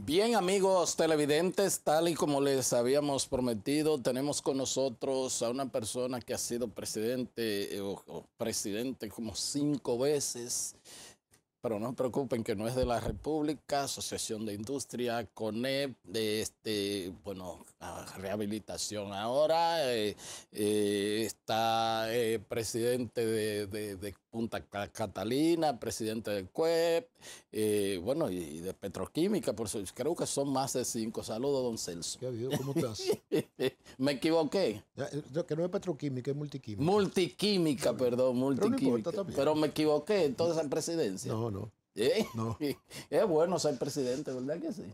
Bien, amigos televidentes, tal y como les habíamos prometido, tenemos con nosotros a una persona que ha sido presidente o presidente como 5 veces, pero no se preocupen que no es de la República, Asociación de Industria, CONEP, bueno, rehabilitación ahora, está presidente de Punta Catalina, presidente del CUEP, bueno, y de Petroquímica, por eso creo que son más de 5. Saludos, don Celso. ¿Qué ha habido? ¿Cómo estás? Me equivoqué. Que no es petroquímica, es multiquímica. Multiquímica, perdón, multiquímica. Pero no importa también. Pero me equivoqué entonces en presidencia. No. No. Es bueno ser presidente, ¿verdad que sí?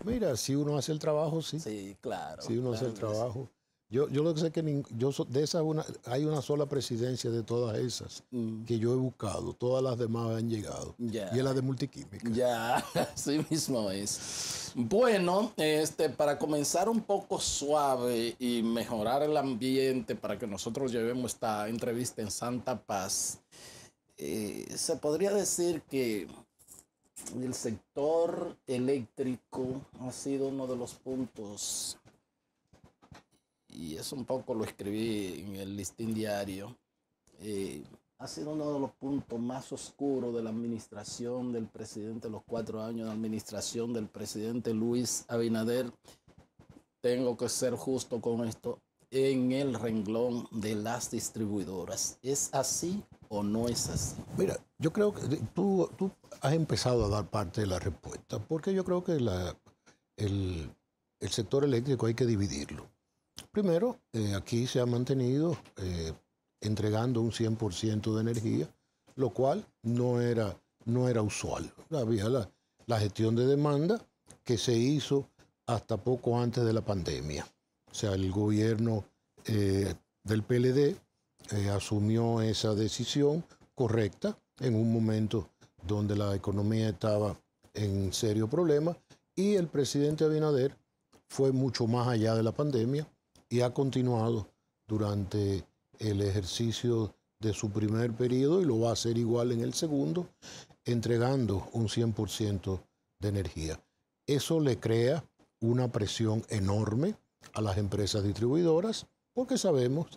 Mira, si uno hace el trabajo, sí. Sí, claro. Si uno claro hace el que trabajo. Yo lo que sé es que de esas hay una sola presidencia de todas esas que yo he buscado. Todas las demás han llegado. Ya. Y es la de multiquímica. Ya, así mismo es. Bueno, para comenzar un poco suave y mejorar el ambiente para que nosotros llevemos esta entrevista en Santa Paz, se podría decir que el sector eléctrico ha sido uno de los puntos, y eso un poco lo escribí en el Listín Diario, ha sido uno de los puntos más oscuros de la administración del presidente, los 4 años de administración del presidente Luis Abinader. Tengo que ser justo con esto, en el renglón de las distribuidoras. ¿Es así o no es así? Mira, yo creo que tú has empezado a dar parte de la respuesta, porque yo creo que el sector eléctrico hay que dividirlo. Primero, aquí se ha mantenido entregando un 100% de energía, lo cual no era usual. Había la gestión de demanda que se hizo hasta poco antes de la pandemia. O sea, el gobierno del PLD asumió esa decisión correcta en un momento donde la economía estaba en serio problema, y el presidente Abinader fue mucho más allá de la pandemia y ha continuado durante el ejercicio de su primer periodo, y lo va a hacer igual en el segundo, entregando un 100% de energía. Eso le crea una presión enorme a las empresas distribuidoras, porque sabemos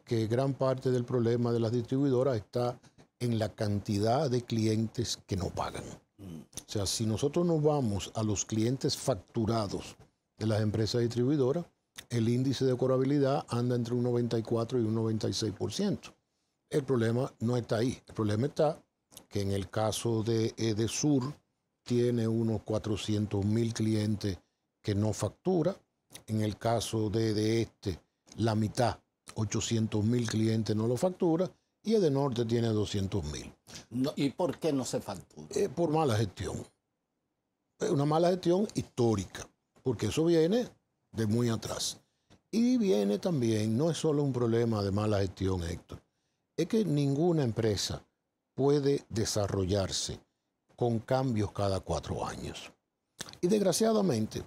que gran parte del problema de las distribuidoras está en la cantidad de clientes que no pagan. O sea, si nosotros nos vamos a los clientes facturados de las empresas distribuidoras, el índice de cobrabilidad anda entre un 94 y un 96%. El problema no está ahí. El problema está que en el caso de Edesur tiene unos 400,000 clientes que no factura. En el caso de la mitad, 800,000 clientes no lo factura, y Edenorte tiene 200,000. No, ¿y por qué no se factura? Por mala gestión. Es una mala gestión histórica, porque eso viene de muy atrás. Y viene también, no es solo un problema de mala gestión, Héctor, es que ninguna empresa puede desarrollarse con cambios cada 4 años. Y desgraciadamente,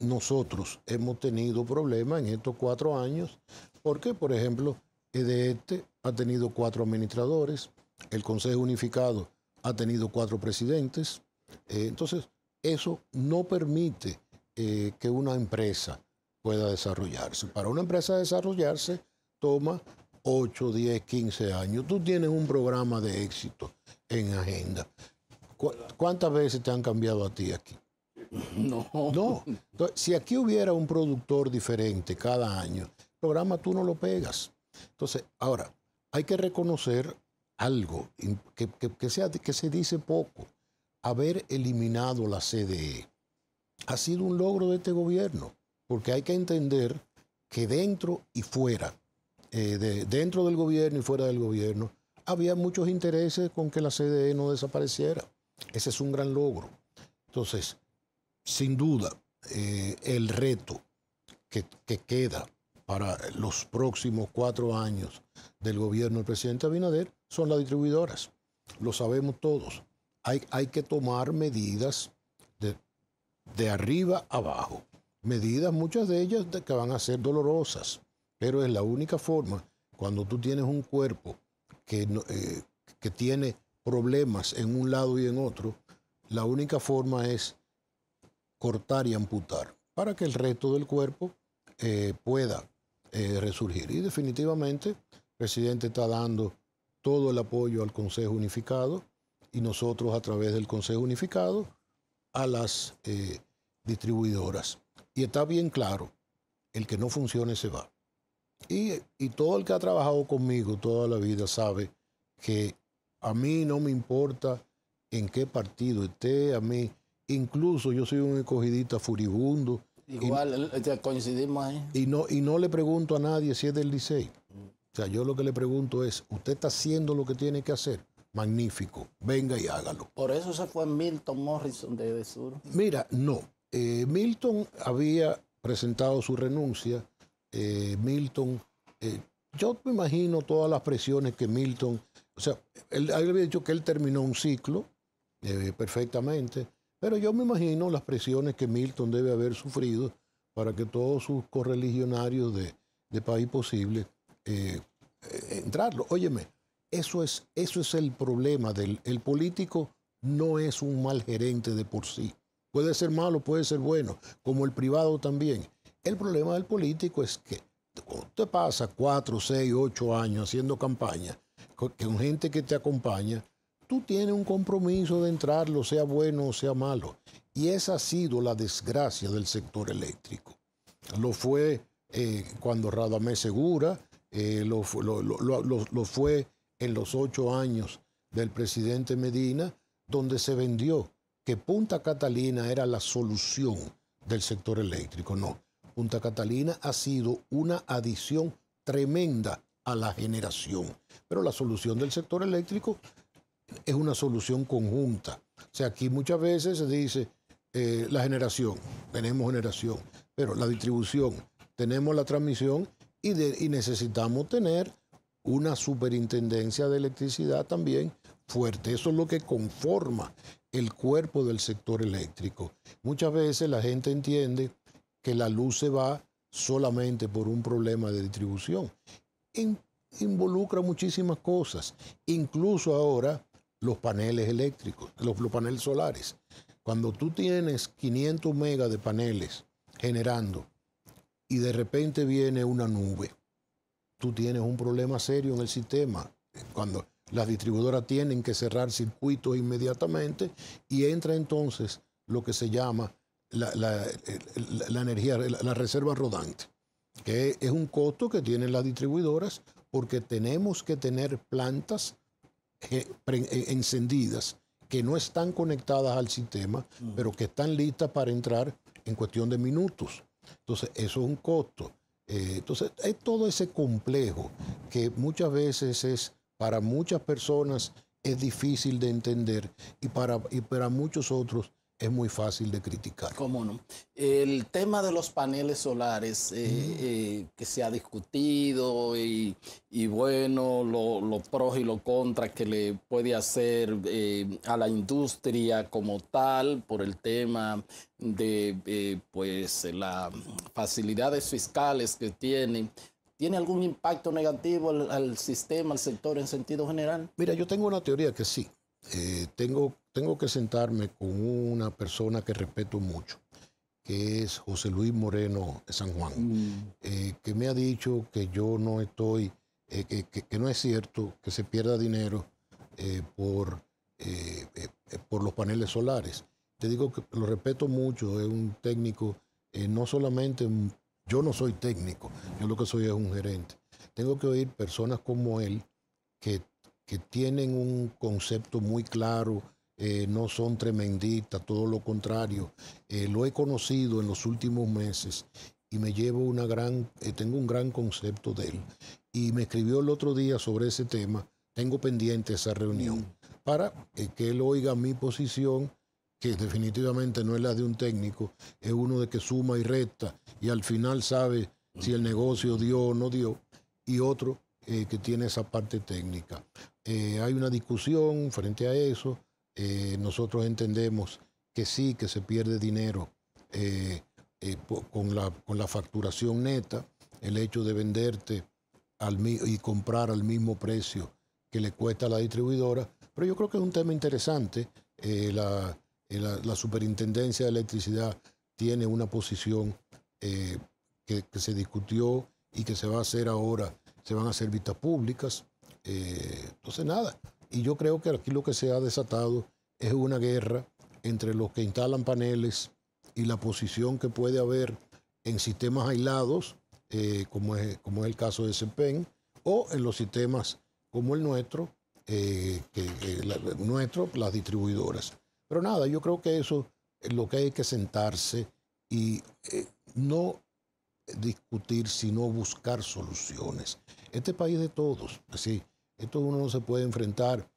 nosotros hemos tenido problemas en estos 4 años, porque, por ejemplo, EDESTE ha tenido 4 administradores, el Consejo Unificado ha tenido 4 presidentes. Entonces, eso no permite que una empresa pueda desarrollarse. Para una empresa desarrollarse toma 8, 10, 15 años. Tú tienes un programa de éxito en agenda. ¿Cuántas veces te han cambiado a ti aquí? No. Entonces, si aquí hubiera un productor diferente cada año, el programa tú no lo pegas. Entonces, ahora, hay que reconocer algo que se dice poco. Haber eliminado la CDE ha sido un logro de este gobierno, porque hay que entender que dentro y fuera, dentro del gobierno y fuera del gobierno, había muchos intereses con que la CDE no desapareciera. Ese es un gran logro. Entonces, sin duda, el reto que queda para los próximos 4 años del gobierno del presidente Abinader son las distribuidoras. Lo sabemos todos. Hay que tomar medidas de arriba abajo. Medidas, muchas de ellas que van a ser dolorosas, pero es la única forma. Cuando tú tienes un cuerpo que tiene problemas en un lado y en otro, la única forma es cortar y amputar para que el resto del cuerpo pueda resurgir. Y definitivamente el presidente está dando todo el apoyo al Consejo Unificado y nosotros a través del Consejo Unificado a las distribuidoras. Y está bien claro, el que no funcione se va. Y todo el que ha trabajado conmigo toda la vida sabe que a mí no me importa en qué partido esté, a mí, incluso yo soy un escogidista furibundo. Igual, coincidimos ahí. Y no le pregunto a nadie si es del Licey. O sea, yo lo que le pregunto es, ¿usted está haciendo lo que tiene que hacer? Magnífico, venga y hágalo. Por eso se fue Milton Morrison de Sur. Mira, no. Milton había presentado su renuncia. Milton, yo me imagino todas las presiones que Milton, o sea, él había dicho que él terminó un ciclo perfectamente, pero yo me imagino las presiones que Milton debe haber sufrido para que todos sus correligionarios de País Posible entrarlo. Óyeme, eso es el problema el político no es un mal gerente de por sí. Puede ser malo, puede ser bueno, como el privado también. El problema del político es que cuando te pasa 4, 6, 8 años haciendo campaña, con gente que te acompaña, tú tienes un compromiso de entrarlo, sea bueno o sea malo. Y esa ha sido la desgracia del sector eléctrico. Lo fue cuando Radamés Segura, lo fue en los 8 años del presidente Medina, donde se vendió que Punta Catalina era la solución del sector eléctrico. No, Punta Catalina ha sido una adición tremenda a la generación, pero la solución del sector eléctrico es una solución conjunta. O sea, aquí muchas veces se dice la generación, tenemos generación, pero la distribución, tenemos la transmisión y necesitamos tener una superintendencia de electricidad también fuerte. Eso es lo que conforma el cuerpo del sector eléctrico. Muchas veces la gente entiende que la luz se va solamente por un problema de distribución. Involucra muchísimas cosas, incluso ahora los paneles eléctricos, los paneles solares. Cuando tú tienes 500 megas de paneles generando y de repente viene una nube, tú tienes un problema serio en el sistema. Cuando las distribuidoras tienen que cerrar circuitos inmediatamente y entra entonces lo que se llama la energía, la reserva rodante, que es un costo que tienen las distribuidoras porque tenemos que tener plantas encendidas que no están conectadas al sistema, pero que están listas para entrar en cuestión de minutos. Entonces, eso es un costo. Entonces, es todo ese complejo que muchas veces para muchas personas es difícil de entender y para muchos otros es muy fácil de criticar. ¿Cómo no? El tema de los paneles solares que se ha discutido y bueno, los pros y los contras que le puede hacer a la industria como tal por el tema de pues las facilidades fiscales que tiene. ¿Tiene algún impacto negativo al sistema, al sector en sentido general? Mira, yo tengo una teoría que sí. Tengo que sentarme con una persona que respeto mucho, que es José Luis Moreno de San Juan, que me ha dicho que yo no estoy, que no es cierto que se pierda dinero por los paneles solares. Te digo que lo respeto mucho, es un técnico, no solamente, yo no soy técnico, yo lo que soy es un gerente. Tengo que oír personas como él que tienen un concepto muy claro, no son tremendistas, todo lo contrario. Lo he conocido en los últimos meses y me llevo tengo un gran concepto de él. Y me escribió el otro día sobre ese tema. Tengo pendiente esa reunión para que él oiga mi posición, que definitivamente no es la de un técnico, es uno de que suma y resta y al final sabe si el negocio dio o no dio, y otro que tiene esa parte técnica. Hay una discusión frente a eso. Nosotros entendemos que sí, que se pierde dinero con la facturación neta, el hecho de venderte y comprar al mismo precio que le cuesta a la distribuidora, pero yo creo que es un tema interesante. La Superintendencia de Electricidad tiene una posición que se discutió y que se va a hacer ahora, se van a hacer vistas públicas. Entonces, nada. Y yo creo que aquí lo que se ha desatado es una guerra entre los que instalan paneles y la posición que puede haber en sistemas aislados, como es el caso de CEPEN, o en los sistemas como el nuestro, las distribuidoras. Pero nada, yo creo que eso es lo que hay que sentarse y no discutir, sino buscar soluciones. Este país de todos, así, esto uno no se puede enfrentar.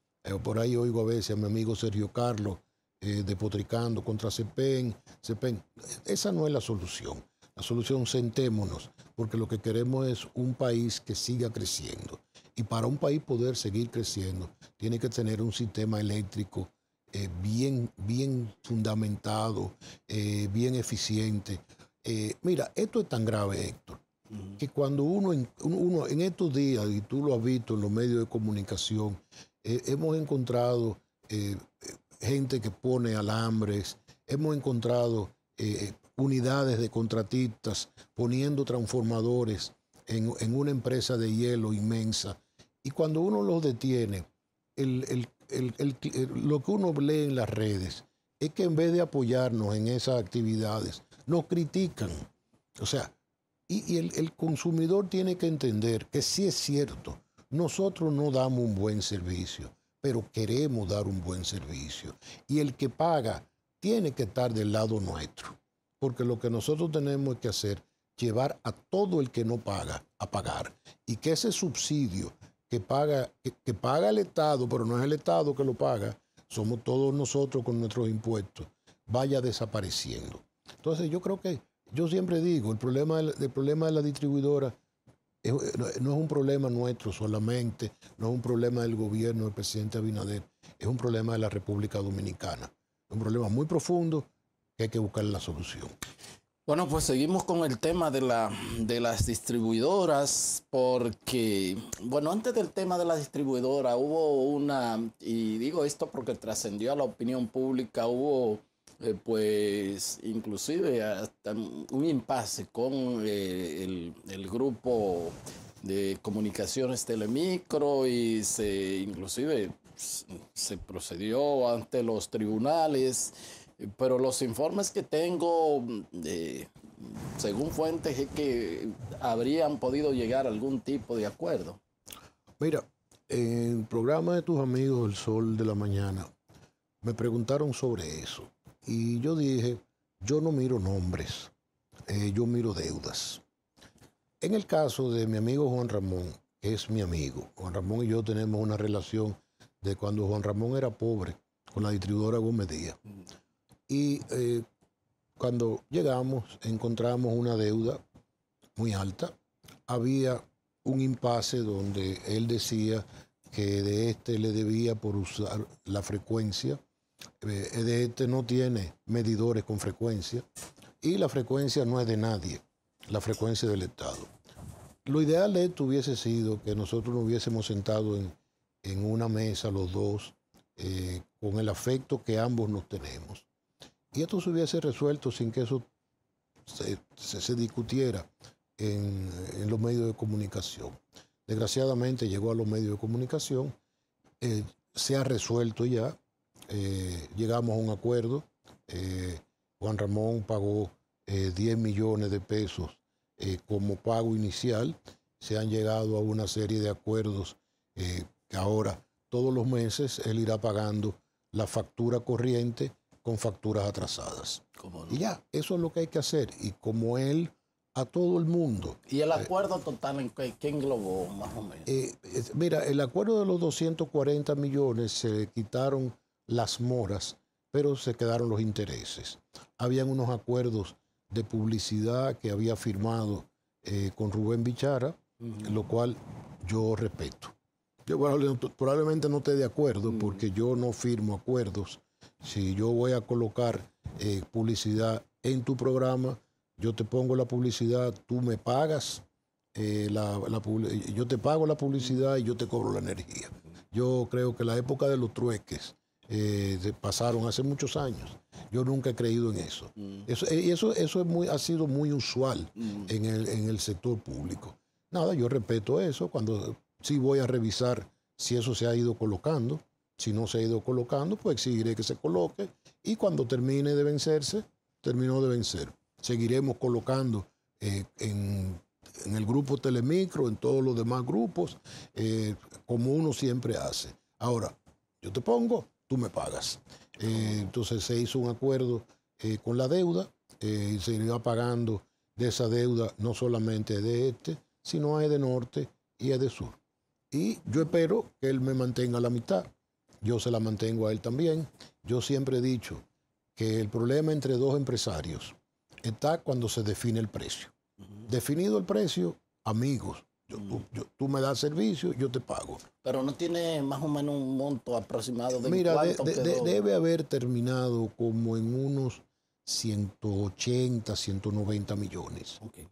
Por ahí oigo a veces a mi amigo Sergio Carlos despotricando contra CEPEN. Esa no es la solución. La solución, sentémonos, porque lo que queremos es un país que siga creciendo. Y para un país poder seguir creciendo, tiene que tener un sistema eléctrico bien fundamentado, bien eficiente. Mira, esto es tan grave, Héctor, que cuando uno en estos días, y tú lo has visto en los medios de comunicación, hemos encontrado gente que pone alambres, hemos encontrado unidades de contratistas poniendo transformadores en una empresa de hielo inmensa. Y cuando uno los detiene, lo que uno lee en las redes es que en vez de apoyarnos en esas actividades, nos critican. O sea, y el consumidor tiene que entender que sí es cierto, nosotros no damos un buen servicio, pero queremos dar un buen servicio. Y el que paga tiene que estar del lado nuestro, porque lo que nosotros tenemos que hacer, llevar a todo el que no paga a pagar. Y que ese subsidio que paga el Estado, pero no es el Estado que lo paga, somos todos nosotros con nuestros impuestos, vaya desapareciendo. Entonces yo creo que, yo siempre digo, el problema de la distribuidora no es un problema nuestro solamente, no es un problema del gobierno del presidente Abinader, es un problema de la República Dominicana. Es un problema muy profundo que hay que buscar la solución. Bueno, pues seguimos con el tema de las distribuidoras, porque, bueno, antes del tema de la distribuidora hubo y digo esto porque trascendió a la opinión pública, hubo pues inclusive hasta un impasse con el grupo de comunicaciones Telemicro y inclusive se procedió ante los tribunales. Pero los informes que tengo, según fuentes, es que habrían podido llegar a algún tipo de acuerdo. Mira, en el programa de tus amigos El Sol de la Mañana, me preguntaron sobre eso. Y yo dije, yo no miro nombres, yo miro deudas. En el caso de mi amigo Juan Ramón, que es mi amigo, Juan Ramón y yo tenemos una relación de cuando Juan Ramón era pobre con la distribuidora Gómez Díaz. Y cuando llegamos, encontramos una deuda muy alta. Había un impasse donde él decía que de le debía por usar la frecuencia. De no tiene medidores con frecuencia. Y la frecuencia no es de nadie, la frecuencia del Estado. Lo ideal de esto hubiese sido que nosotros nos hubiésemos sentado en una mesa los dos, con el afecto que ambos nos tenemos. Y esto se hubiese resuelto sin que eso se discutiera en los medios de comunicación. Desgraciadamente llegó a los medios de comunicación, se ha resuelto ya, llegamos a un acuerdo, Juan Ramón pagó 10 millones de pesos como pago inicial, se han llegado a una serie de acuerdos que ahora todos los meses él irá pagando la factura corriente con facturas atrasadas. ¿Cómo no? Y ya, eso es lo que hay que hacer. Y como él, a todo el mundo. ¿Y el acuerdo total en qué englobó más o menos? Mira, el acuerdo de los 240 millones se quitaron las moras, pero se quedaron los intereses. Habían unos acuerdos de publicidad que había firmado con Rubén Bichara, lo cual yo respeto. Yo probablemente no esté de acuerdo porque yo no firmo acuerdos. Si yo voy a colocar publicidad en tu programa, yo te pongo la publicidad, tú me pagas, yo te pago la publicidad y yo te cobro la energía. Yo creo que la época de los trueques pasaron hace muchos años. Yo nunca he creído en eso. Eso ha sido muy usual en el sector público. Nada, yo respeto eso. Sí voy a revisar si eso se ha ido colocando. Si no se ha ido colocando, pues exigiré que se coloque. Y cuando termine de vencerse, terminó de vencer. Seguiremos colocando en el grupo Telemicro, en todos los demás grupos, como uno siempre hace. Ahora, yo te pongo, tú me pagas. Entonces se hizo un acuerdo con la deuda y se iba pagando de esa deuda, no solamente de sino de norte y de sur. Y yo espero que él me mantenga la mitad. Yo se la mantengo a él también. Yo siempre he dicho que el problema entre dos empresarios está cuando se define el precio. Definido el precio, amigos, tú me das servicio, yo te pago. Pero no tiene más o menos un monto aproximado de Mira, cuánto quedó. debe haber terminado como en unos 180, 190 millones. Okay.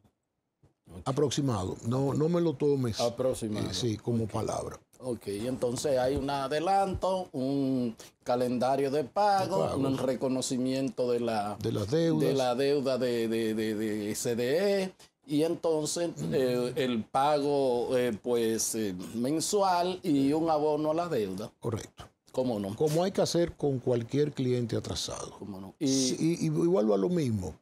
Aproximado. No me lo tomes aproximado. Sí, como palabra. Ok, entonces hay un adelanto, un calendario de pago, un reconocimiento de la deuda de SDE y entonces el pago mensual y un abono a la deuda. Correcto. ¿Cómo no? Como hay que hacer con cualquier cliente atrasado. ¿Cómo no? Y vuelvo a lo mismo.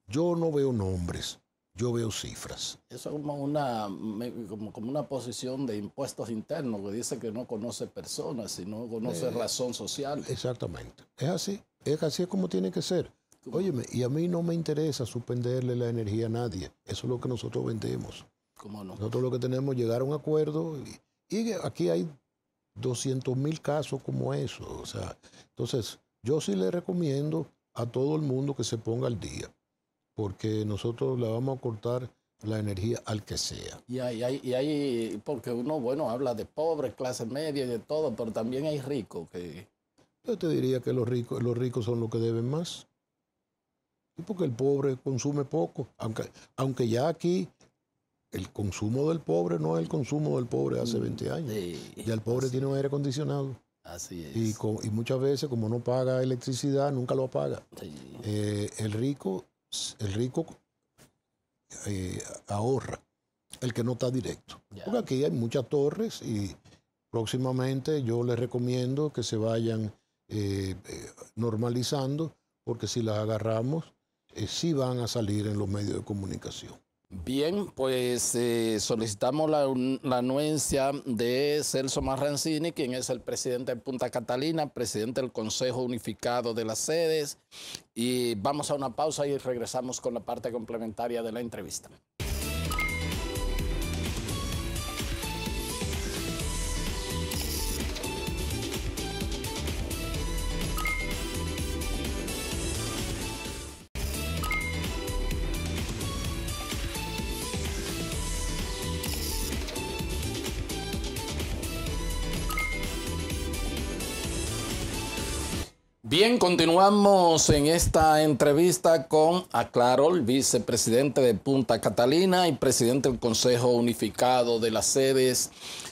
Yo no veo nombres. Yo veo cifras. Eso es como una posición de impuestos internos que dice que no conoce personas, sino conoce razón social. Exactamente. Es así como tiene que ser. Óyeme, y a mí no me interesa suspenderle la energía a nadie. Eso es lo que nosotros vendemos. ¿Cómo no? Nosotros lo que tenemos es llegar a un acuerdo y aquí hay 200,000 casos como eso. O sea, entonces, yo sí le recomiendo a todo el mundo que se ponga al día, porque nosotros le vamos a cortar la energía al que sea. Y hay porque uno, habla de pobres, clase media y de todo, pero también hay ricos que... Yo te diría que los ricos son los que deben más. Y porque el pobre consume poco, aunque ya aquí el consumo del pobre no es el consumo del pobre hace 20 años. Sí, ya el pobre tiene un aire acondicionado. Así es. Y muchas veces, como no paga electricidad, nunca lo paga. Sí. El rico ahorra, el que no está directo. Ya. Porque aquí hay muchas torres y próximamente yo les recomiendo que se vayan normalizando, porque si las agarramos, sí van a salir en los medios de comunicación. Bien, pues solicitamos la anuencia de Celso Marrancini, quien es el presidente de Punta Catalina, presidente del Consejo Unificado de las Sedes. Y vamos a una pausa y regresamos con la parte complementaria de la entrevista. Bien, continuamos en esta entrevista con Aclarol, vicepresidente de Punta Catalina y presidente del Consejo Unificado de las Sedes,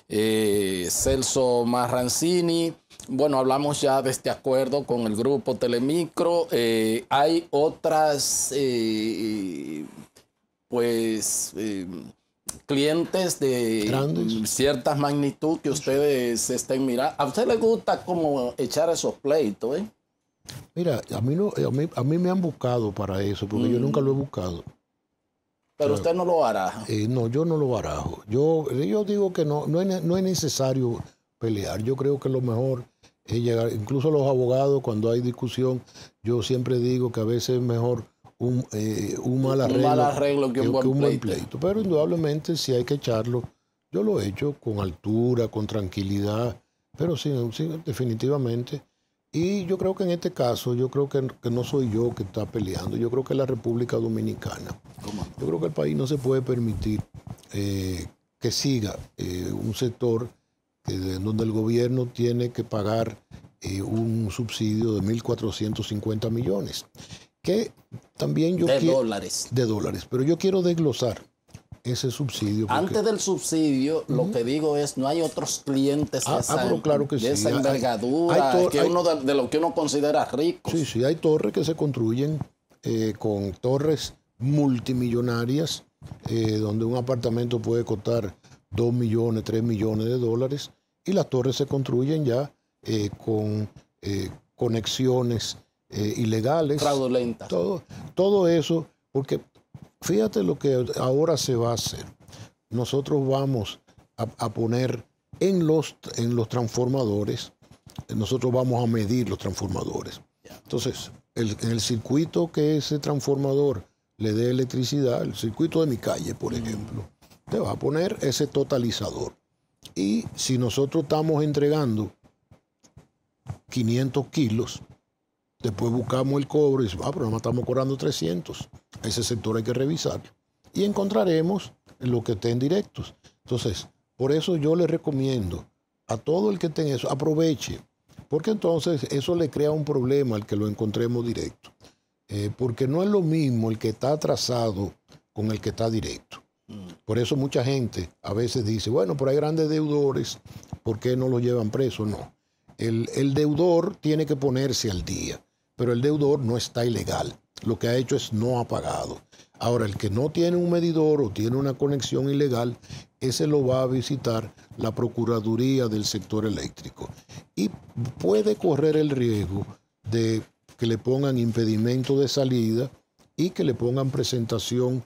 Celso Marrancini. Bueno, hablamos ya de este acuerdo con el grupo Telemicro. Hay otras, clientes de grandes, ciertas magnitud que ustedes estén mirando. ¿A usted le gusta como echar esos pleitos, Mira, a mí me han buscado para eso, porque yo nunca lo he buscado. Pero usted no lo baraja. No, yo no lo barajo. Yo digo que no es necesario pelear. Yo creo que lo mejor es llegar, incluso los abogados, cuando hay discusión, yo siempre digo que a veces es mejor un mal arreglo que un buen pleito. Pero indudablemente si hay que echarlo, yo lo he hecho con altura, con tranquilidad, pero sí, definitivamente. Y yo creo que en este caso, yo creo que no soy yo que está peleando, yo creo que es la República Dominicana. ¿Cómo? Yo creo que el país no se puede permitir que siga un sector donde el gobierno tiene que pagar un subsidio de 1.450 millones. Que también yo de dólares. De dólares. Pero yo quiero desglosar ese subsidio. Antes del subsidio, lo que digo es, no hay otros clientes pero claro que de sí. esa envergadura, de lo que uno considera ricos. Sí, sí, hay torres que se construyen con torres multimillonarias, donde un apartamento puede costar 2 millones, 3 millones de dólares, y las torres se construyen ya con conexiones ilegales. Fraudulentas. Todo eso, porque fíjate lo que ahora se va a hacer. Nosotros vamos a poner en los transformadores, nosotros vamos a medir los transformadores. Entonces, en el circuito que ese transformador le dé electricidad, el circuito de mi calle, por ejemplo, te va a poner ese totalizador. Y si nosotros estamos entregando 500 kilos, después buscamos el cobro y decimos, pero nada más estamos cobrando 300. Ese sector hay que revisarlo. Y encontraremos lo que estén directos. Entonces, por eso yo le recomiendo a todo el que tenga eso, aproveche. Porque entonces eso le crea un problema al que lo encontremos directo. Porque no es lo mismo el que está atrasado con el que está directo. Por eso mucha gente a veces dice, bueno, pero hay grandes deudores, ¿por qué no los llevan presos? No. El deudor tiene que ponerse al día, pero el deudor no está ilegal. Lo que ha hecho es no ha pagado. Ahora, el que no tiene un medidor o tiene una conexión ilegal, ese lo va a visitar la Procuraduría del sector eléctrico. Y puede correr el riesgo de que le pongan impedimento de salida y que le pongan presentación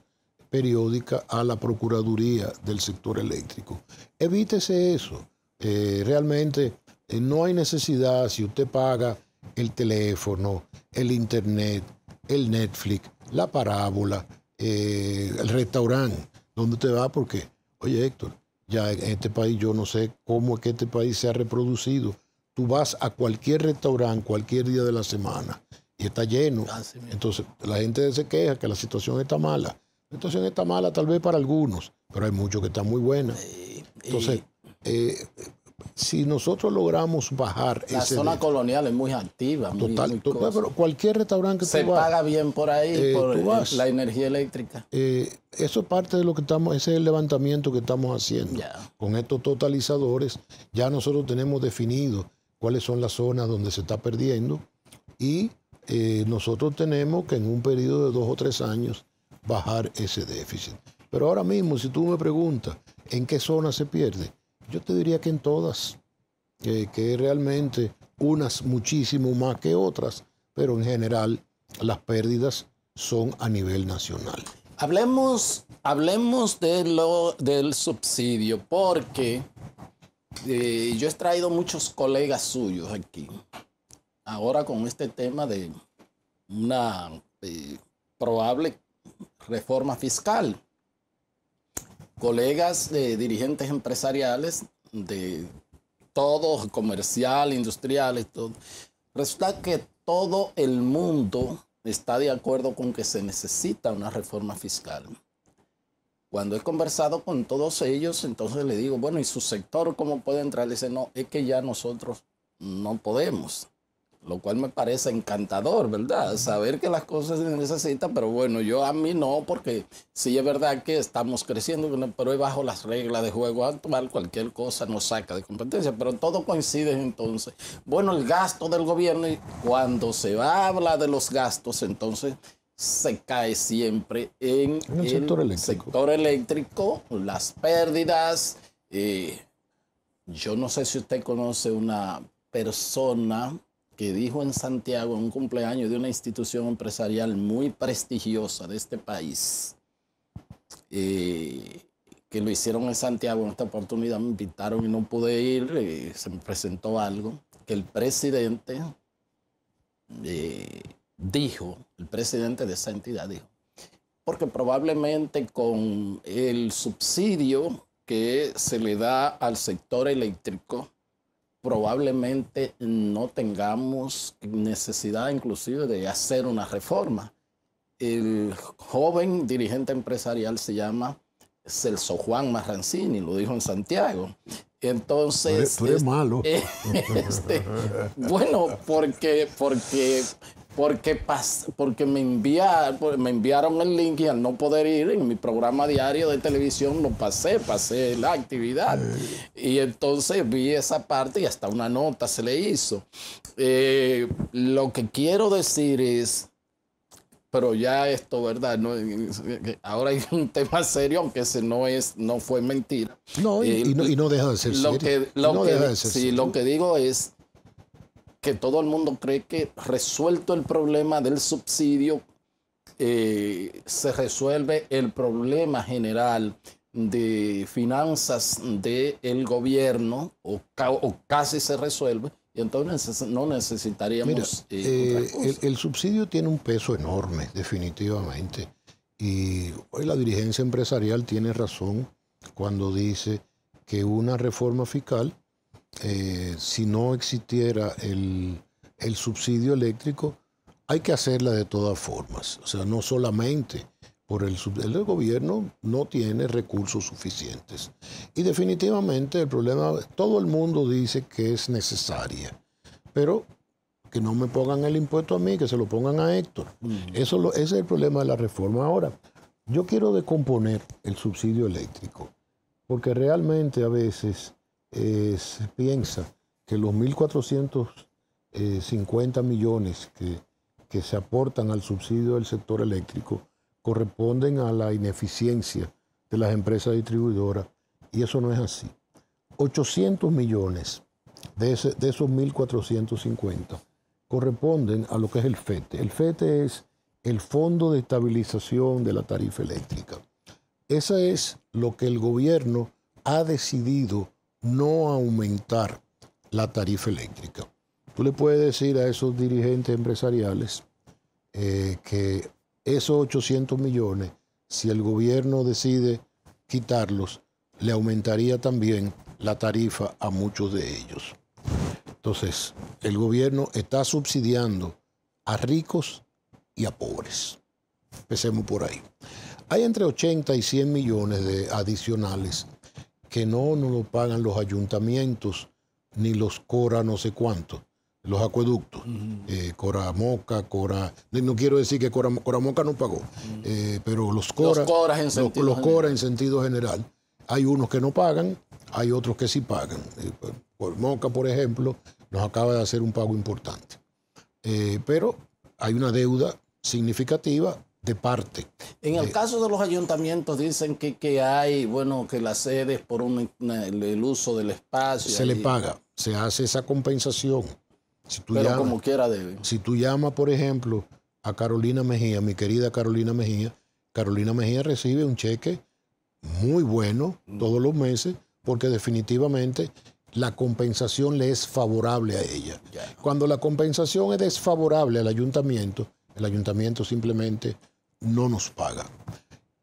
periódica a la Procuraduría del sector eléctrico. Evítese eso. Realmente no hay necesidad, si usted paga el teléfono, el internet, el Netflix, la parábola, el restaurante, donde usted va, porque, oye Héctor, ya en este país yo no sé cómo es que este país se ha reproducido. Tú vas a cualquier restaurante, cualquier día de la semana, y está lleno. Entonces, la gente se queja que la situación está mala. La situación está mala tal vez para algunos, pero hay muchos que están muy buenas. Entonces, si nosotros logramos bajar la zona colonial es muy activa. Total, pero cualquier restaurante que se paga bien por ahí, por la energía eléctrica. Eso es parte de lo que estamos, ese es el levantamiento que estamos haciendo. Con estos totalizadores, ya nosotros tenemos definido cuáles son las zonas donde se está perdiendo y nosotros tenemos que en un periodo de 2 o 3 años bajar ese déficit. Pero ahora mismo, si tú me preguntas en qué zona se pierde, yo te diría que en todas, que realmente unas muchísimo más que otras, pero en general las pérdidas son a nivel nacional. Hablemos del subsidio, porque yo he traído muchos colegas suyos aquí, ahora con este tema de una probable reforma fiscal. Colegas de dirigentes empresariales de todo, comercial, industrial y todo. Resulta que todo el mundo está de acuerdo con que se necesita una reforma fiscal. Cuando he conversado con todos ellos, entonces le digo, bueno, ¿y su sector cómo puede entrar? Le dice, no, es que ya nosotros no podemos. Lo cual me parece encantador, ¿verdad? Saber que las cosas se necesitan, pero bueno, a mí no, porque sí es verdad que estamos creciendo, pero es bajo las reglas de juego actual, cualquier cosa nos saca de competencia, pero todo coincide entonces. Bueno, el gasto del gobierno, y cuando se va a hablar de los gastos, entonces se cae siempre en el sector eléctrico, las pérdidas. Yo no sé si usted conoce una persona que dijo en Santiago, en un cumpleaños de una institución empresarial muy prestigiosa de este país, que lo hicieron en Santiago. En esta oportunidad me invitaron y no pude ir, se me presentó algo, que el presidente dijo, el presidente de esa entidad dijo, porque probablemente con el subsidio que se le da al sector eléctrico, probablemente no tengamos necesidad inclusive de hacer una reforma. El joven dirigente empresarial se llama Celso Juan Marrancini, lo dijo en Santiago. Entonces, tú eres malo. Bueno, porque porque me enviaron el link y al no poder ir en mi programa diario de televisión lo pasé la actividad. Y entonces vi esa parte y hasta una nota se le hizo. Lo que quiero decir es, pero ya esto, ¿verdad? No, ahora hay un tema serio, aunque ese no fue mentira. No, y no deja de ser serio. Lo que digo es que todo el mundo cree que resuelto el problema del subsidio, se resuelve el problema general de finanzas del gobierno, o casi se resuelve, y entonces no necesitaríamos... el subsidio tiene un peso enorme, definitivamente, y hoy la dirigencia empresarial tiene razón cuando dice que una reforma fiscal, si no existiera el subsidio eléctrico, hay que hacerla de todas formas. O sea, no solamente por el gobierno no tiene recursos suficientes. Y definitivamente el problema, todo el mundo dice que es necesaria, pero que no me pongan el impuesto a mí, que se lo pongan a Héctor. Ese es el problema de la reforma. Ahora, yo quiero decomponer el subsidio eléctrico, porque realmente a veces se piensa que los 1.450 millones que se aportan al subsidio del sector eléctrico corresponden a la ineficiencia de las empresas distribuidoras, y eso no es así. 800 millones de esos 1.450 corresponden a lo que es el FETE. El FETE es el Fondo de Estabilización de la Tarifa Eléctrica. Eso es lo que el gobierno ha decidido no aumentar la tarifa eléctrica. Tú le puedes decir a esos dirigentes empresariales que esos 800 millones, si el gobierno decide quitarlos, le aumentaría también la tarifa a muchos de ellos. Entonces, el gobierno está subsidiando a ricos y a pobres. Empecemos por ahí. Hay entre 80 y 100 millones de adicionales que no nos lo pagan los ayuntamientos ni los Cora no sé cuántos, los acueductos. Cora Moca, Cora... No quiero decir que Cora Moca no pagó, pero los Cora en sentido general. Hay unos que no pagan, hay otros que sí pagan. Por Moca, por ejemplo, nos acaba de hacer un pago importante. Pero hay una deuda significativa de parte. En el caso de los ayuntamientos dicen que hay, bueno, que las sedes por el uso del espacio. Se le paga, se hace esa compensación. Si tú pero llamas, como quiera debe. Si tú llamas, por ejemplo, a Carolina Mejía, mi querida Carolina Mejía recibe un cheque muy bueno todos los meses, porque definitivamente la compensación le es favorable a ella. Cuando la compensación es desfavorable al ayuntamiento, el ayuntamiento simplemente no nos paga.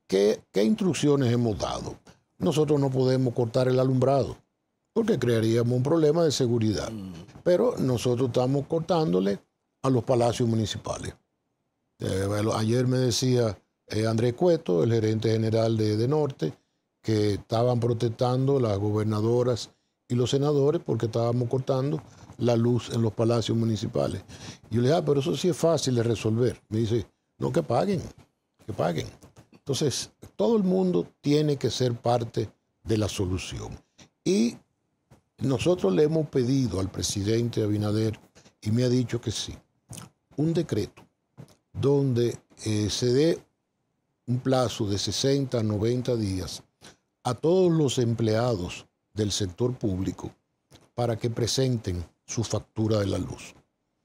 ¿Qué instrucciones hemos dado? Nosotros no podemos cortar el alumbrado, porque crearíamos un problema de seguridad. Pero nosotros estamos cortándole a los palacios municipales. Ayer me decía Andrés Cueto, el gerente general de Norte, que estaban protestando las gobernadoras y los senadores porque estábamos cortando la luz en los palacios municipales. Y yo le dije, pero eso sí es fácil de resolver. Me dice, no, que paguen, que paguen. Entonces, todo el mundo tiene que ser parte de la solución. Y nosotros le hemos pedido al presidente Abinader, y me ha dicho que sí, un decreto donde se dé un plazo de 60 a 90 días a todos los empleados del sector público para que presenten su factura de la luz.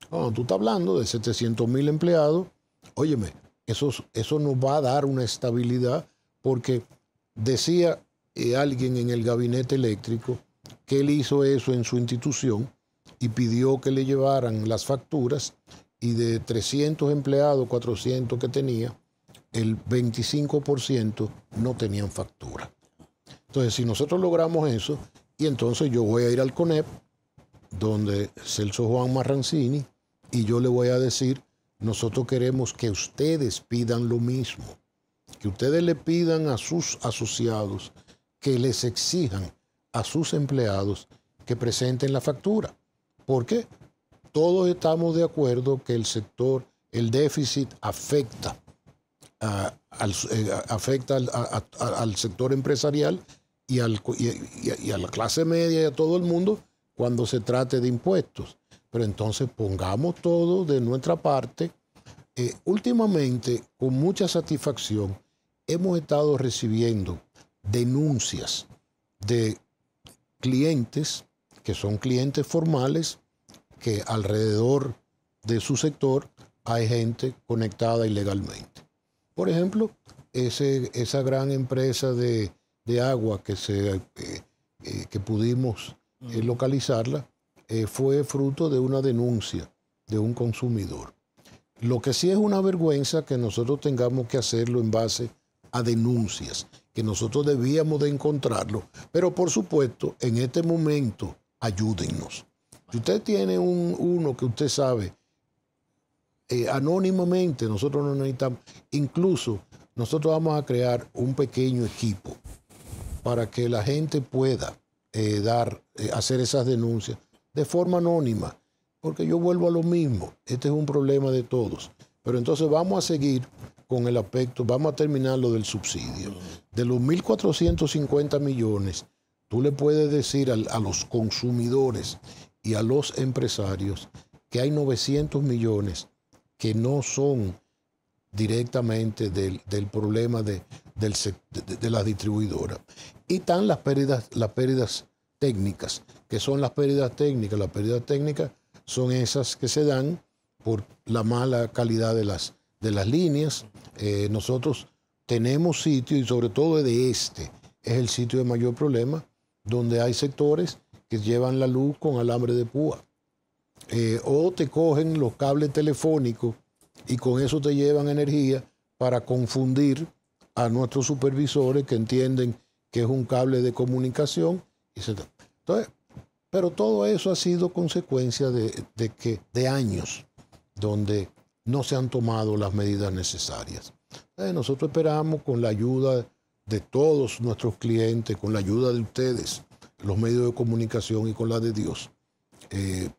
Cuando tú estás hablando de 700,000 empleados, óyeme, eso nos va a dar una estabilidad, porque decía alguien en el gabinete eléctrico que él hizo eso en su institución y pidió que le llevaran las facturas, y de 300 empleados, 400 que tenía, el 25% no tenían factura. Entonces, si nosotros logramos eso, y entonces yo voy a ir al CONEP, donde Celso Juan Marrancini, y yo le voy a decir, nosotros queremos que ustedes pidan lo mismo, que ustedes le pidan a sus asociados, que les exijan a sus empleados que presenten la factura. ¿Por qué? Todos estamos de acuerdo que el sector el déficit afecta al sector empresarial y a la clase media y a todo el mundo cuando se trate de impuestos. Pero entonces pongamos todo de nuestra parte. Últimamente, con mucha satisfacción, hemos estado recibiendo denuncias de clientes que son clientes formales, que alrededor de su sector hay gente conectada ilegalmente. Por ejemplo, esa gran empresa de agua que pudimos localizarla fue fruto de una denuncia de un consumidor. Lo que sí es una vergüenza que nosotros tengamos que hacerlo en base a denuncias, que nosotros debíamos de encontrarlo, pero por supuesto, en este momento, ayúdennos. Si usted tiene uno que usted sabe, anónimamente, nosotros no necesitamos, incluso nosotros vamos a crear un pequeño equipo para que la gente pueda hacer esas denuncias de forma anónima, porque yo vuelvo a lo mismo, este es un problema de todos. Pero entonces vamos a seguir con el aspecto, vamos a terminar lo del subsidio. De los 1.450 millones, tú le puedes decir a los consumidores y a los empresarios que hay 900 millones que no son directamente del problema de la distribuidora. Y están las pérdidas técnicas. ¿Qué son las pérdidas técnicas? Las pérdidas técnicas son esas que se dan por la mala calidad de las líneas. Nosotros tenemos sitios, y sobre todo es el sitio de mayor problema, donde hay sectores que llevan la luz con alambre de púa. O te cogen los cables telefónicos y con eso te llevan energía para confundir a nuestros supervisores que entienden que es un cable de comunicación. Entonces, pero todo eso ha sido consecuencia de años donde no se han tomado las medidas necesarias. Nosotros esperamos, con la ayuda de todos nuestros clientes, con la ayuda de ustedes, los medios de comunicación y con la de Dios,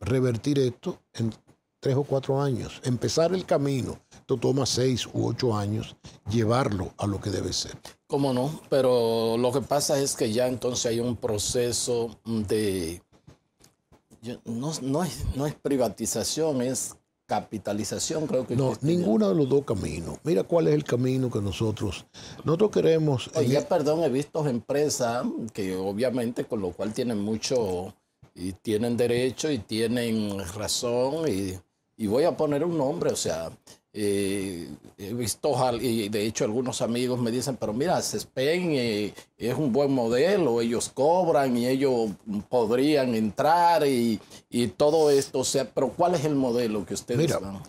revertir esto en 3 o 4 años. Empezar el camino, esto toma 6 u 8 años, llevarlo a lo que debe ser. ¿Cómo no? Pero lo que pasa es que ya entonces hay un proceso de... No es privatización, es capitalización, creo que... No, ninguno de los dos caminos. Mira cuál es el camino que nosotros queremos... Oye, perdón, he visto empresas que obviamente con lo cual tienen mucho y tienen derecho y tienen razón y voy a poner un nombre, o sea, he visto, y de hecho algunos amigos me dicen, pero mira, CESPEN es un buen modelo, ellos cobran y ellos podrían entrar y todo esto, o sea, pero ¿cuál es el modelo que ustedes van?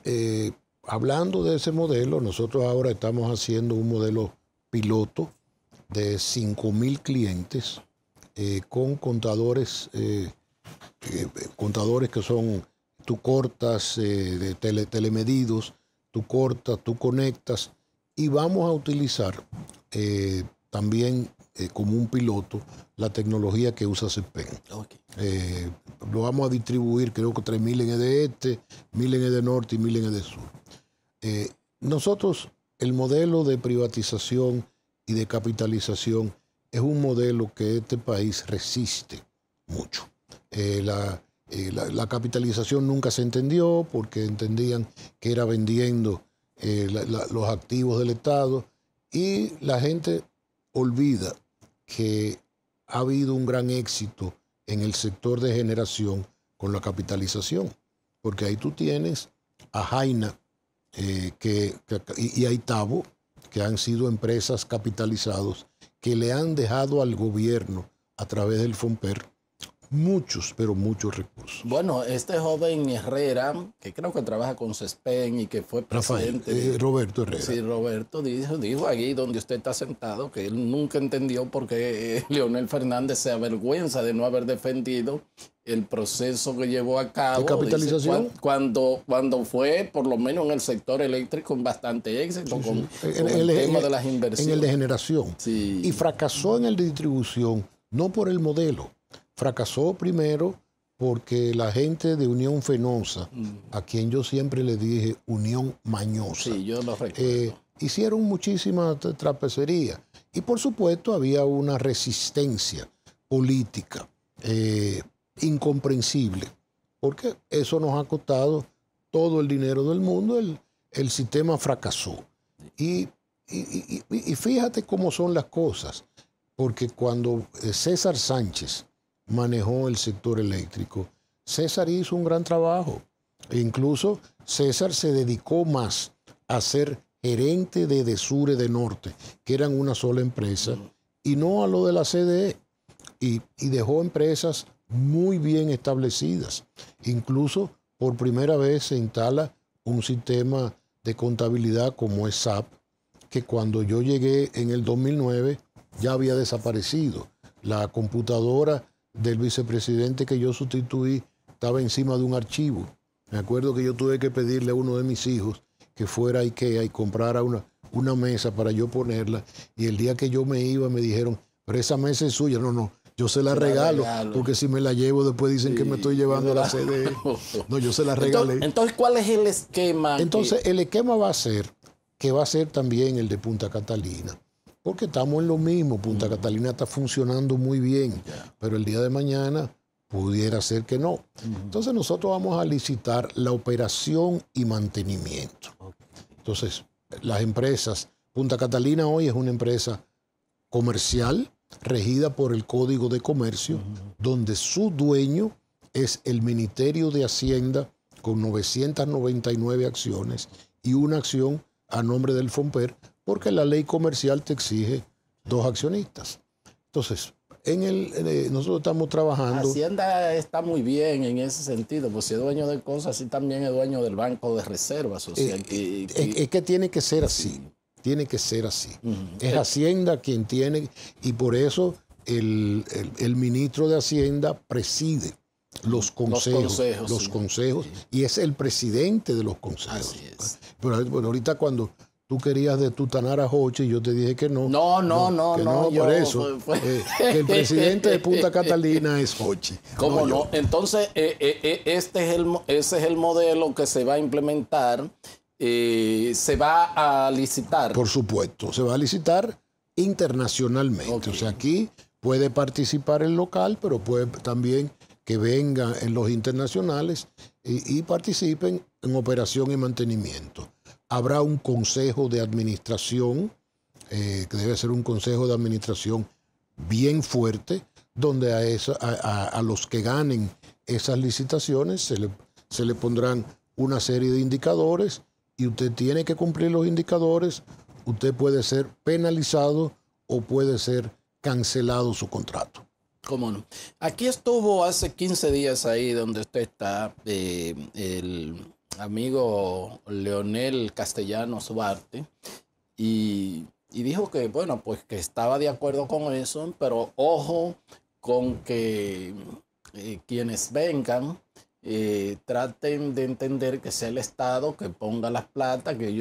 Hablando de ese modelo, nosotros ahora estamos haciendo un modelo piloto de 5,000 clientes con contadores que son, tú cortas de telemedidos, tú cortas, tú conectas, y vamos a utilizar también como un piloto la tecnología que usa CESPEN. Okay. Lo vamos a distribuir, creo que 3,000 en EDE, 1,000 en EDE Norte y 1,000 en EDE Sur. Nosotros, el modelo de privatización y de capitalización es un modelo que este país resiste mucho. La capitalización nunca se entendió porque entendían que era vendiendo los activos del Estado, y la gente olvida que ha habido un gran éxito en el sector de generación con la capitalización, porque ahí tú tienes a Jaina y a Itabo, que han sido empresas capitalizadas que le han dejado al gobierno a través del FOMPER muchos, pero muchos recursos. Bueno, este joven Herrera, que creo que trabaja con CESPEN y que fue presidente... Roberto Herrera. Sí, Roberto dijo aquí donde usted está sentado que él nunca entendió por qué Leonel Fernández se avergüenza de no haber defendido el proceso que llevó a cabo. ¿De capitalización? Dice, cuando fue, por lo menos en el sector eléctrico, con bastante éxito, sí, con el tema de las inversiones. En el de generación. Sí. Y fracasó en el de distribución, no por el modelo. Fracasó primero porque la gente de Unión Fenosa, a quien yo siempre le dije Unión Mañosa, sí, yo lo recuerdo. Hicieron muchísimas trapezerías. Y por supuesto había una resistencia política incomprensible, porque eso nos ha costado todo el dinero del mundo, el sistema fracasó. Y fíjate cómo son las cosas, porque cuando César Sánchez manejó el sector eléctrico, César hizo un gran trabajo. E incluso César se dedicó más a ser gerente de Desure de Norte, que eran una sola empresa, y no a lo de la CDE. Y dejó empresas muy bien establecidas. Incluso por primera vez se instala un sistema de contabilidad como es SAP, que cuando yo llegué en el 2009 ya había desaparecido. La computadora del vicepresidente que yo sustituí estaba encima de un archivo. Me acuerdo que yo tuve que pedirle a uno de mis hijos que fuera a IKEA y comprara una mesa para yo ponerla. Y el día que yo me iba me dijeron, pero esa mesa es suya. No, yo se la regalo, porque si me la llevo después dicen que me estoy llevando la CDE. No, yo se la regalé. Entonces, ¿cuál es el esquema? Entonces, el esquema va a ser que va a ser también el de Punta Catalina, porque estamos en lo mismo. Punta Catalina está funcionando muy bien, pero el día de mañana pudiera ser que no. Entonces nosotros vamos a licitar la operación y mantenimiento. Entonces, las empresas, Punta Catalina hoy es una empresa comercial regida por el Código de Comercio, donde su dueño es el Ministerio de Hacienda con 999 acciones y una acción a nombre del FOMPER, porque la ley comercial te exige 2 accionistas. Entonces, nosotros estamos trabajando. Hacienda está muy bien en ese sentido, pues si es dueño de cosas, y también es dueño del Banco de Reservas. O sea, es que tiene que ser así. Tiene que ser así. Es Hacienda quien tiene, y por eso el ministro de Hacienda preside los consejos, y es el presidente de los consejos. Así es. Pero ahorita cuando tú querías detutanar a Hochi, yo te dije que no. No. Por eso, que el presidente de Punta Catalina es Hochi. ¿Cómo no? Entonces, ese es el modelo que se va a implementar. ¿Se va a licitar? Por supuesto, se va a licitar internacionalmente. Okay. O sea, aquí puede participar el local, pero puede también que venga en los internacionales y participen en operación y mantenimiento. Habrá un consejo de administración, que debe ser un consejo de administración bien fuerte, donde a los que ganen esas licitaciones se le pondrán una serie de indicadores, y usted tiene que cumplir los indicadores. Usted puede ser penalizado o puede ser cancelado su contrato. ¿Cómo no? Aquí estuvo hace 15 días ahí donde usted está, el amigo Leonel Castellanos Duarte, y dijo que, bueno, pues que estaba de acuerdo con eso, pero ojo con que quienes vengan traten de entender que sea el Estado que ponga las plata, que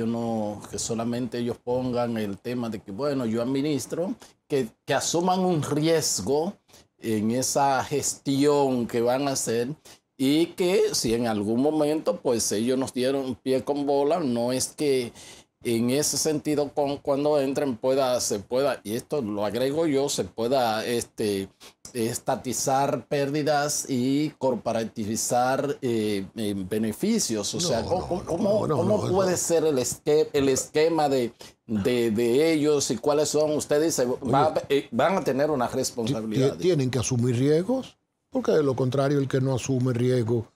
solamente ellos pongan el tema de que, bueno, yo administro, que asuman un riesgo en esa gestión que van a hacer, y que si en algún momento pues ellos nos dieron pie con bola, no es que en ese sentido cuando entren se pueda, y esto lo agrego yo, se pueda estatizar pérdidas y corporativizar beneficios. O sea, ¿cómo puede ser el esquema de ellos, y cuáles son? Usted dice, van a tener una responsabilidad. Tienen que asumir riesgos, porque de lo contrario el que no asume riesgo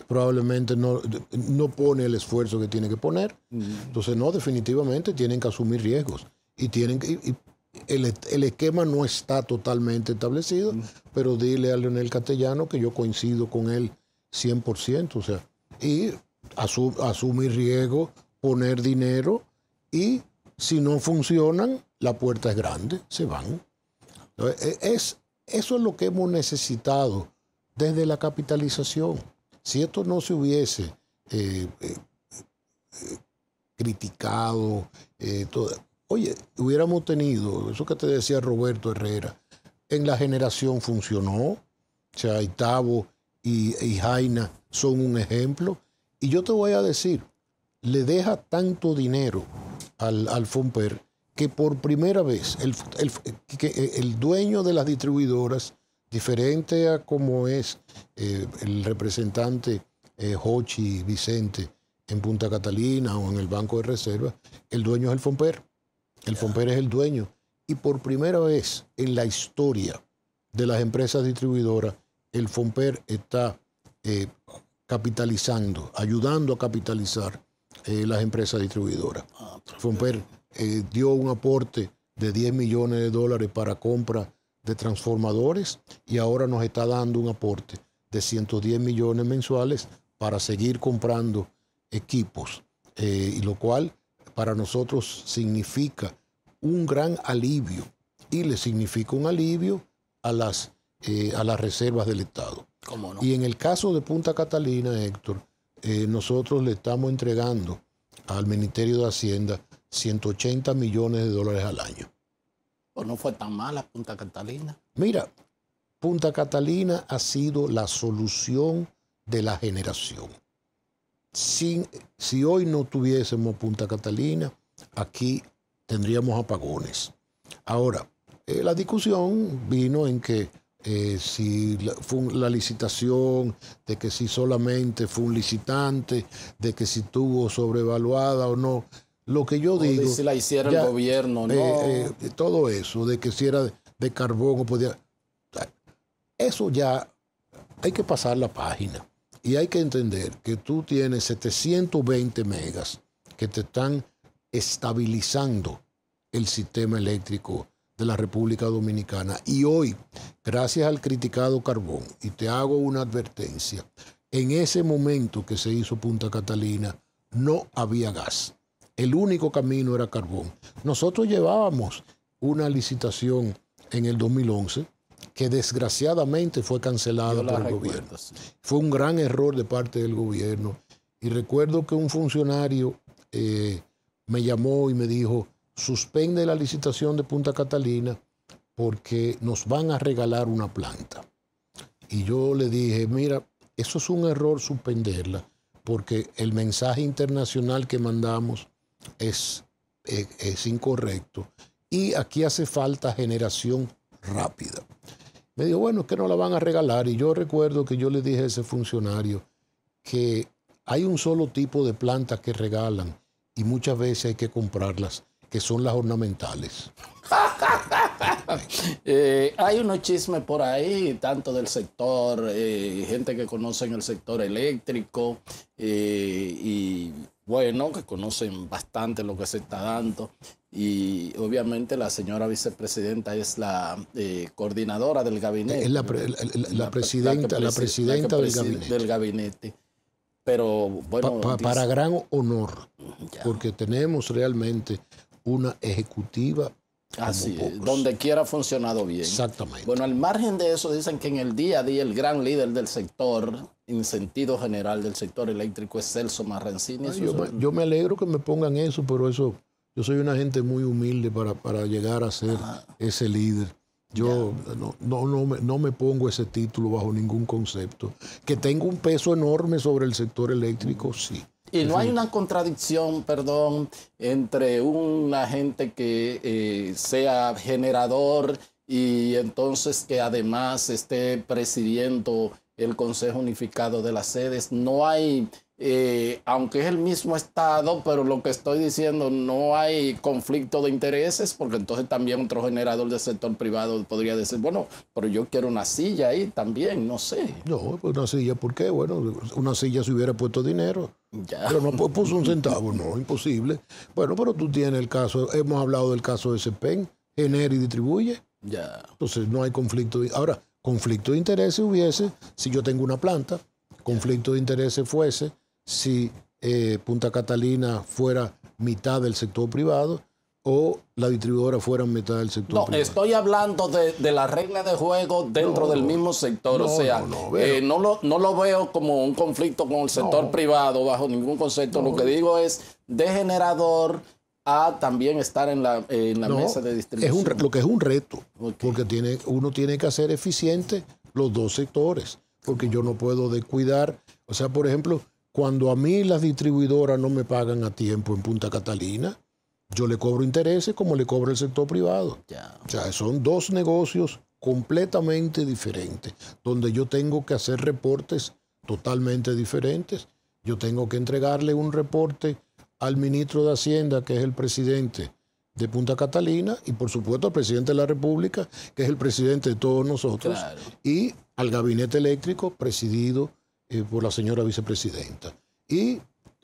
probablemente no pone el esfuerzo que tiene que poner. Entonces, no, definitivamente tienen que asumir riesgos. Y el esquema no está totalmente establecido, pero dile a Leonel Castellano que yo coincido con él 100%. O sea, y asumir riesgo, poner dinero, y si no funcionan, la puerta es grande, se van. Entonces, eso es lo que hemos necesitado desde la capitalización. Si esto no se hubiese criticado, oye, hubiéramos tenido, eso que te decía Roberto Herrera, en la generación funcionó. O sea, Itabo y Jaina son un ejemplo. Y yo te voy a decir, le deja tanto dinero al Fomper que por primera vez el dueño de las distribuidoras, diferente a como es el representante Jochi Vicente en Punta Catalina o en el Banco de Reserva, el dueño es el Fomper. El Fomper es el dueño. Y por primera vez en la historia de las empresas distribuidoras, el Fomper está capitalizando, ayudando a capitalizar las empresas distribuidoras. Fomper dio un aporte de $10 millones para compra de transformadores y ahora nos está dando un aporte de 110 millones mensuales para seguir comprando equipos, y lo cual para nosotros significa un gran alivio y le significa un alivio a las reservas del Estado. ¿Cómo no? Y en el caso de Punta Catalina, Héctor, nosotros le estamos entregando al Ministerio de Hacienda $180 millones al año. Pues no fue tan mala Punta Catalina. Mira, Punta Catalina ha sido la solución de la generación. Si hoy no tuviésemos Punta Catalina, aquí tendríamos apagones. Ahora, la discusión vino en que si fue la licitación, de que si solamente fue un licitante, de que si estuvo sobrevaluada o no. Lo que yo digo... De si la hiciera el gobierno, no. Todo eso, de que si era de carbón o podía... Eso ya hay que pasar la página. Y hay que entender que tú tienes 720 megas que te están estabilizando el sistema eléctrico de la República Dominicana. Y hoy, gracias al criticado carbón, y te hago una advertencia, en ese momento que se hizo Punta Catalina, no había gas. El único camino era carbón. Nosotros llevábamos una licitación en el 2011 que desgraciadamente fue cancelada por el gobierno. Sí. Fue un gran error de parte del gobierno. Y recuerdo que un funcionario me llamó y me dijo, suspende la licitación de Punta Catalina porque nos van a regalar una planta. Y yo le dije, mira, eso es un error suspenderla porque el mensaje internacional que mandamos es incorrecto. Y aquí hace falta generación rápida. Me dijo, bueno, es que no la van a regalar. Y yo recuerdo que yo le dije a ese funcionario que hay un solo tipo de plantas que regalan y muchas veces hay que comprarlas, que son las ornamentales. Hay unos chismes por ahí, tanto del sector, gente que conoce en el sector eléctrico y bueno, que conocen bastante lo que se está dando. Y obviamente la señora vicepresidenta es la coordinadora del gabinete. Es la presidenta del gabinete. Pero bueno. Para gran honor, porque tenemos realmente una ejecutiva. Así es, donde quiera ha funcionado bien. Exactamente. Bueno, al margen de eso, dicen que en el día a día el gran líder del sector, en sentido general del sector eléctrico, es Celso Marrancini. Yo me alegro que me pongan eso, pero eso, yo soy una gente muy humilde para llegar a ser ese líder. Yo no me pongo ese título bajo ningún concepto. Que tengo un peso enorme sobre el sector eléctrico, sí. Y no hay una contradicción, perdón, entre una gente que sea generador y entonces que además esté presidiendo el Consejo Unificado de las Sedes. No hay, aunque es el mismo Estado, pero lo que estoy diciendo, no hay conflicto de intereses, porque entonces también otro generador del sector privado podría decir, bueno, pero yo quiero una silla ahí también, no sé. No, pues una silla, ¿por qué? Bueno, una silla se hubiera puesto dinero. Ya. Pero no puso un centavo, no, imposible. Bueno, pero tú tienes el caso, hemos hablado del caso de CEPEN, genera y distribuye. Ya. Entonces no hay conflicto. Ahora, conflicto de intereses hubiese si yo tengo una planta, conflicto de intereses fuese si Punta Catalina fuera mitad del sector privado o la distribuidora fuera mitad del sector privado. Estoy hablando de la regla de juego dentro del mismo sector. O sea, no lo veo como un conflicto con el sector privado bajo ningún concepto. Lo que digo es de generador a también estar en la mesa de distribución. Lo que es un reto, porque uno tiene que hacer eficiente los dos sectores. porque yo no puedo descuidar. O sea, por ejemplo, cuando a mí las distribuidoras no me pagan a tiempo en Punta Catalina, yo le cobro intereses como le cobra el sector privado. Ya. O sea, son dos negocios completamente diferentes, donde yo tengo que hacer reportes totalmente diferentes. Yo tengo que entregarle un reporte al ministro de Hacienda, que es el presidente de Punta Catalina, y por supuesto al presidente de la República, que es el presidente de todos nosotros, Claro. y al gabinete eléctrico presidido por la señora vicepresidenta. Y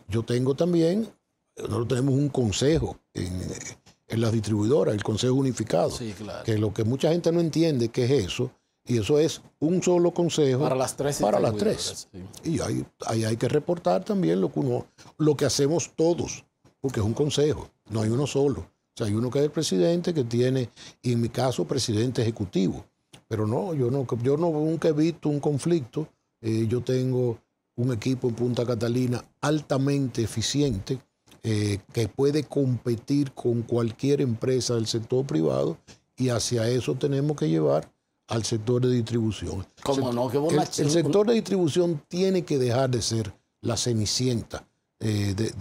yo tengo también, nosotros tenemos un consejo en las distribuidoras, el Consejo Unificado, Sí, claro. que lo que mucha gente no entiende que es eso, y eso es un solo consejo Para las tres. para las tres. Sí. Y ahí hay que reportar también lo que hacemos todos, porque es un consejo, no hay uno solo. O sea, hay uno que es el presidente, que tiene, y en mi caso, presidente ejecutivo. Pero no, yo nunca he visto un conflicto. Yo tengo un equipo en Punta Catalina altamente eficiente, que puede competir con cualquier empresa del sector privado, y hacia eso tenemos que llevar al sector de distribución. ¿Cómo no? Qué buena El sector de distribución tiene que dejar de ser la cenicienta del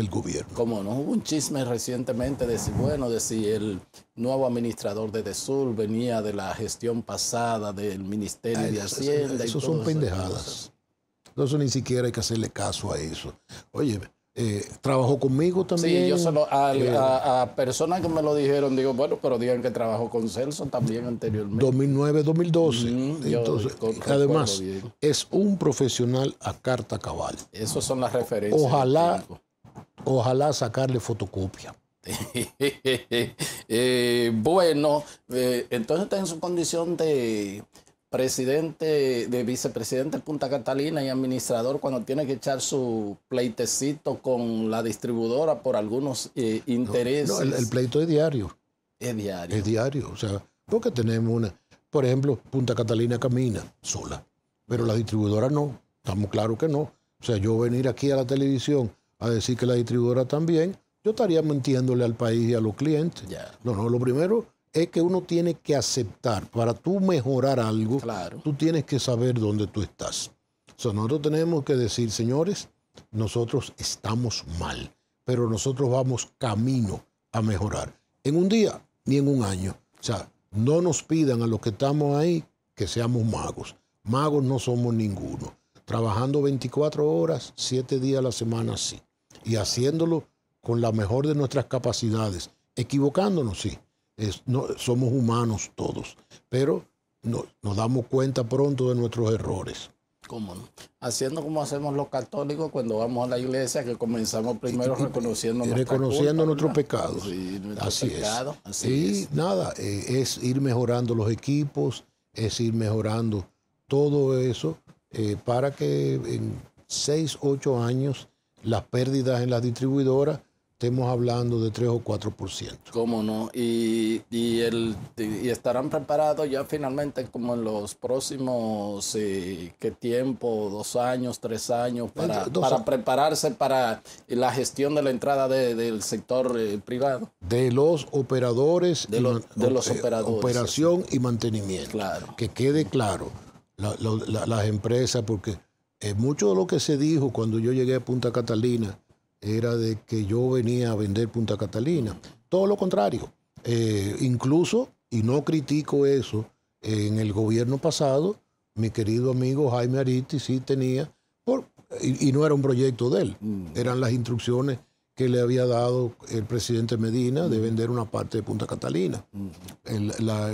gobierno. Como no, hubo un chisme recientemente de si el nuevo administrador de DESUR venía de la gestión pasada del Ministerio de Hacienda. Eso son pendejadas. Entonces ni siquiera hay que hacerle caso a eso. Oye, trabajó conmigo también. Sí, yo solo a personas que me lo dijeron, digo, bueno, pero digan que trabajó con Celso también anteriormente. 2009, 2012. Entonces, además, bien. es un profesional a carta cabal. Esas son las referencias. Ojalá sacarle fotocopia. Bueno, entonces está en su condición de presidente, de vicepresidente de Punta Catalina y administrador, cuando tiene que echar su pleitecito con la distribuidora por algunos intereses. No, el pleito es diario. Es diario. Es diario. O sea, porque tenemos por ejemplo, Punta Catalina camina sola, pero la distribuidora no. Estamos claros que no. O sea, yo venir aquí a la televisión a decir que la distribuidora también, yo estaría mintiéndole al país y a los clientes. Ya. No, lo primero es que uno tiene que aceptar, para tú mejorar algo, Claro. tú tienes que saber dónde tú estás. O sea, nosotros tenemos que decir, señores, nosotros estamos mal, pero nosotros vamos camino a mejorar. En un día ni en un año. O sea, no nos pidan a los que estamos ahí que seamos magos. Magos no somos ninguno. Trabajando 24 horas, 7 días a la semana, sí. Y haciéndolo con la mejor de nuestras capacidades. Equivocándonos, sí. Somos humanos todos, pero nos damos cuenta pronto de nuestros errores. ¿Cómo no? Haciendo como hacemos los católicos cuando vamos a la iglesia, que comenzamos primero reconociendo nuestros pecados. Sí, Así pecado, es. así Y es. nada, es ir mejorando los equipos, es ir mejorando todo eso para que en 6, 8 años las pérdidas en las distribuidoras estemos hablando de 3 o 4%. ¿Cómo no? Y estarán preparados ya finalmente como en los próximos, ¿qué tiempo? 2 años, 3 años, para prepararse para la gestión de la entrada del sector privado. De los operadores. De los operadores. Operación y mantenimiento. Claro. Que quede claro, las empresas, porque mucho de lo que se dijo cuando yo llegué a Punta Catalina era de que yo venía a vender Punta Catalina. Todo lo contrario. Incluso, y no critico eso, en el gobierno pasado, mi querido amigo Jaime Aristi sí tenía, y no era un proyecto de él, eran las instrucciones que le había dado el presidente Medina de vender una parte de Punta Catalina.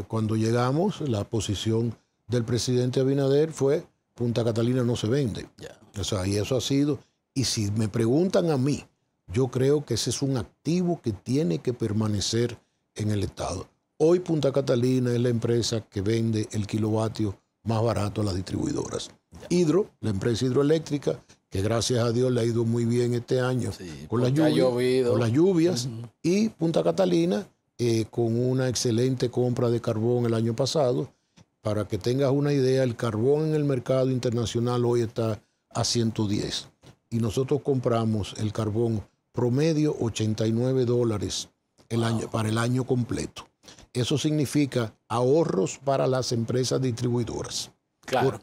Cuando llegamos, la posición del presidente Abinader fue: Punta Catalina no se vende. Yeah. O sea, y eso ha sido. Y si me preguntan a mí, yo creo que ese es un activo que tiene que permanecer en el Estado. Hoy Punta Catalina es la empresa que vende el kilovatio más barato a las distribuidoras. Hidro, la empresa hidroeléctrica, que gracias a Dios le ha ido muy bien este año con las lluvias. Y Punta Catalina, con una excelente compra de carbón el año pasado. Para que tengas una idea, el carbón en el mercado internacional hoy está a 110. Y nosotros compramos el carbón promedio $89 para el año completo. Eso significa ahorros para las empresas distribuidoras. Claro.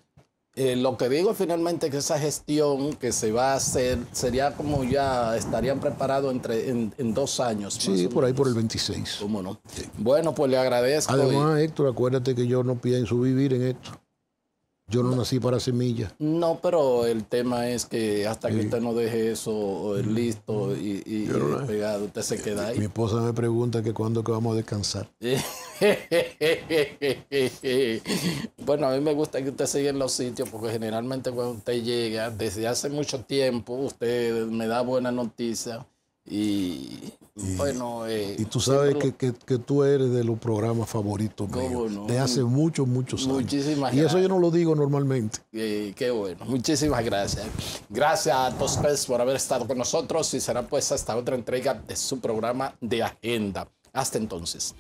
Lo que digo finalmente que esa gestión que se va a hacer sería como ya estarían preparados en 2 años. Sí, por ahí por el 26. ¿Cómo no? Sí. Bueno, pues le agradezco. Además, Héctor, acuérdate que yo no pienso vivir en esto. Yo no nací para semillas. No, pero el tema es que hasta que usted no deje eso listo y pegado, usted se queda ahí. Mi esposa me pregunta que cuándo que vamos a descansar. Bueno, a mí me gusta que usted siga en los sitios porque generalmente cuando usted llega, desde hace mucho tiempo, usted me da buena noticia y bueno... y tú sabes que tú eres de los programas favoritos míos, no? de hace muchos años. Muchísimas gracias. Y eso yo no lo digo normalmente. Qué bueno, muchísimas gracias. Gracias a todos ustedes por haber estado con nosotros y será pues hasta otra entrega de su programa de Agenda. Hasta entonces.